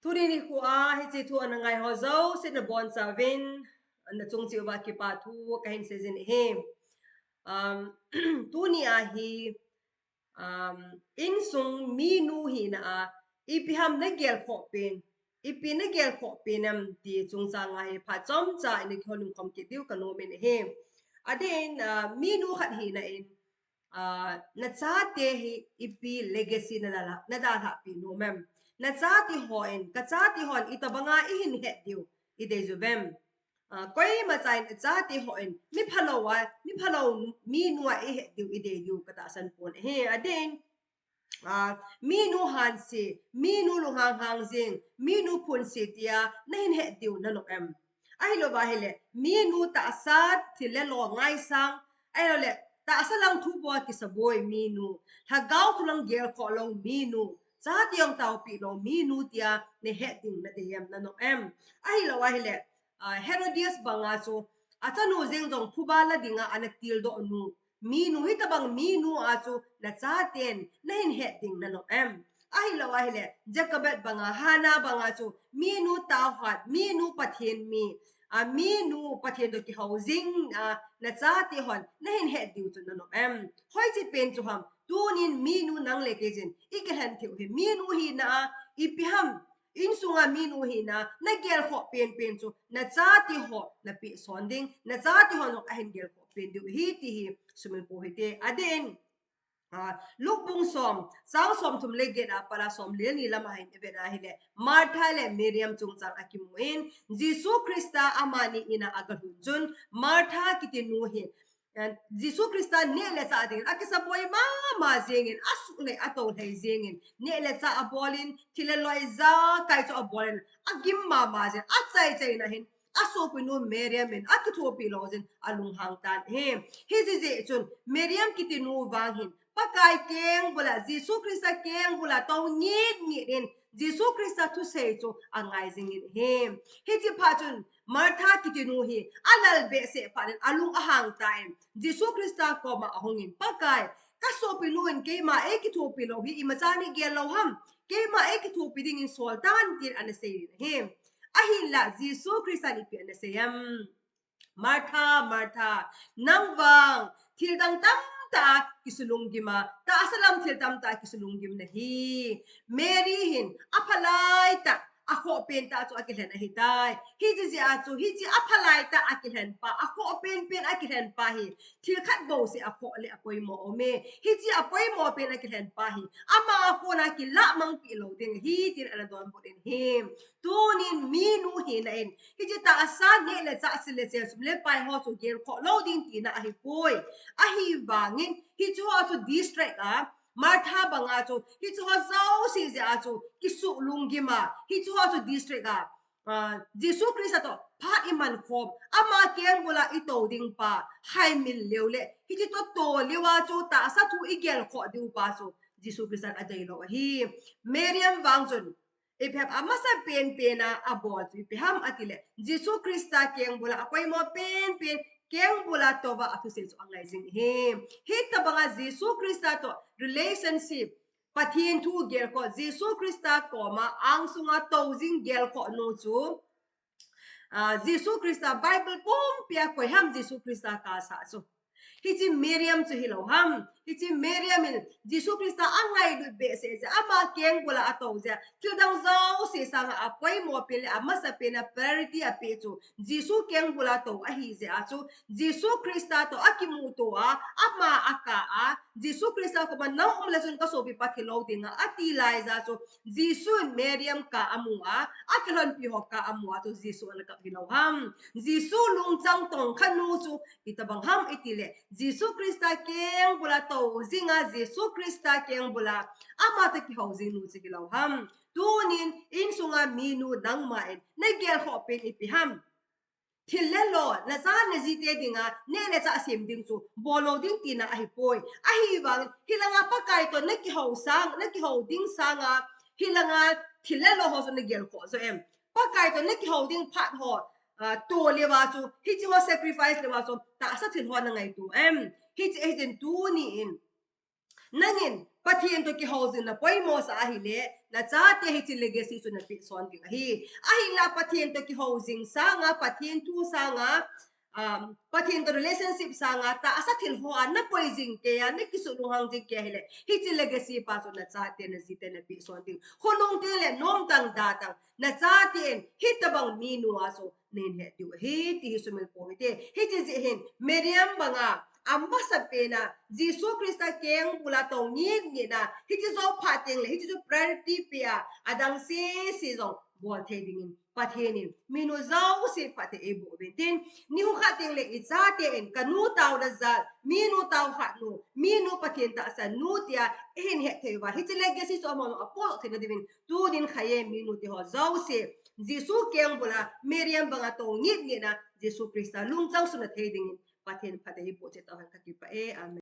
turi ni ku a hi chi thu an ngai ho zo sin na bon sa vin an chung chi ba ki pa thu ka hin se jin he tu ni a hi in sung mi nu hi na a ipiham na gel kho pen ipi na gel kho penam ti chung sa nga he pha chom cha ni khonum khom ki diu ka no men he aden mi nu khat hi na in na cha te hi ipi legacy na da ha pi no mem na cha ti hoin ka cha ti hon itabanga I hin he diu I de ju bem koi ma chai na cha ti hoin mi phalo mi nuwa I he diu I de ju ka ta san pon he aden mi nu han si mi nu lu hang hang jing mi nu phun si tia na hin he diu na lo em ai lo ba hele mi nu ta sa ti le lo ngai sang ai lo le ta sa lang thu bo ki sa boy mi nu ha gao tu lang gel ko lo mi nu cha tiang tau pi lo mi nu tia ne he ding na de yam na no em ai lo wa hele Herodias banga so atanu jeng jong phuba la dinga anak til do nu mi nu hi tabang mi nu a chu na cha ten na hin he ding na no em ai lo wa hele Jacobet banga hana banga chu mi nu ta hat mi nu pathen mi mi nu pathen do ki housing na cha ti hon na hin he diu chu na no em hoi chi pen chu ham tunin mi nu nang le ke jin I ke han thiu he mi nu hi na ipiham in sunga mi nu hi na gel ho pen chu na cha ti ho na pi sonding na cha ti ho no a hin gel ho pen diu hi ti hi sumil po hi te aden lukbung som sang som thum le get a para som le ni lama hin ebe na hi le Martha le Miriam chung chang akimuin Jisu Krista amani ina agahun jun Martha kitinu hi Jisu Krista ne le sa ding akisa boy ma zengin asu le ato le zengin ne le sa abolin thile loi za kai cho abolin agim ma jen achai chai na hin aso pinu Miriam in akithopi lojin alung hang tan he hi je chun Miriam kitinu wang hin pakai keng bula Jisu Krista keng bula to ni din Jisu Krista thu se chu angai jingin he hi chi pha chun Martha kitinu hi alal be se panin alung ahang time Jisu Krista ko ma ahongin pakai kaso pinuin ke ma e kithopi lo hi imachani gel lo ham ke ma e kithopi ding in soltan tin an se he ahila Jisu Krista ni pi an se yam Martha nangwang thildang tam ta kisulung gima ta asalam thil tam ta kisulung gim na hi Mary hin aphalai ta ako pen ta chu akilhen a hitai hi ji a chu hi ji aphalai ta akilhen pa ako pen akilhen pa hi thil khat bo se ako le apoi mo ome hi ji apoi mo pen akilhen pa hi ama ako na ki la mang pi lo ding hi tin ana don bo den him tunin mi nu hi na en hi ji ta asa ne le cha sile se sum le pai ho chu ger kho lo ding ti na a hi poi a hi wangin hi chu a chu distract a Martha banga chu hi chu zau si ja chu kisu lungima hi chu chu district Jisu Krista to phat iman khom ama keng bula ito ding pa hai mil leule hi chi to lewa chu ta sa thu igel kho diu pa chu Jisu Krista adai lo hi Miriam wangchun iphap amasa pen na abol chu ipham atile Jisu Krista keng bula apoi mo pen keng bula to ba official chu angai jing hi tabanga Jisu Krista to relationship pathin thu gel ko Jisu Krista ko ma ang sunga tozing gel ko no chu Jisu Krista Bible pom pia ko ham Jisu Krista ka sa chu hichi Miriam chu hilo ham hichi Miriam in Jisu Krista angai du be se ja ama keng bula ato ja kildang zau se sang apoi mo pele amasa pena priority a pe chu Jisu keng bula to a hi ja chu Jisu Krista to akimu to ama aka Jisu Krista ko man nang umla chun ka so bi pathilo dinga ati lai ja chu Jisu Miriam ka amua akilon pi ho ka amua to Jisu an ka hilo ham Jisu lung chang tong khanu chu itabang ham itile Jisu Krista keng bula to zinga Jisu Krista keng bula ama ta ki housing nu chi gilaw ham tunin in sunga minu nang maen na gel ho pen ipi ham thillelo na za na jite dinga ne le cha sim ding chu bolo ding tina a hi poi a hi wang hilanga pa kai to na ki ho sang na ki ho ding sanga hilanga thillelo ho so na gel ko so em pa kai to na ki ho ding phat ho to lewa chu hi chi ho sacrifice lewa so ta sa thin ho na ngai tu em hi chi agent tu ni in nangin pathian to ki housing na poi mo sa hi le la cha te hi chi legacy su na pi son ding hi a hi la pathian to ki housing sa nga pathian tu sa nga pathian to relationship sa nga ta asa thil ho an na poising ke ya ne ki su lu hang jing ke hele hi chi legacy pa so na cha te na zite na pi son ding khonong te le nom tang da tang na cha te hi tabang mi nu aso nen he tu hi ti su mel po te hi chi ji hin meriam banga amba sapena jisu krista keng bula tong ni na hi chi zo pha teng le hi chi zo priority pia adang si zo bol the ding pathenin minu zau se pathe e bo ben ni hu kha teng le I cha te en kanu taw da za minu taw kha nu minu pathen ta sa nu tia hin he the wa hi chi legacy so mo apo the na divin tu din khaye minu ti ho zau se jisu keng bula meriam banga tong ni na jisu krista lung chang su na the ding pathen pathe e bo che taw ka ki pa e amen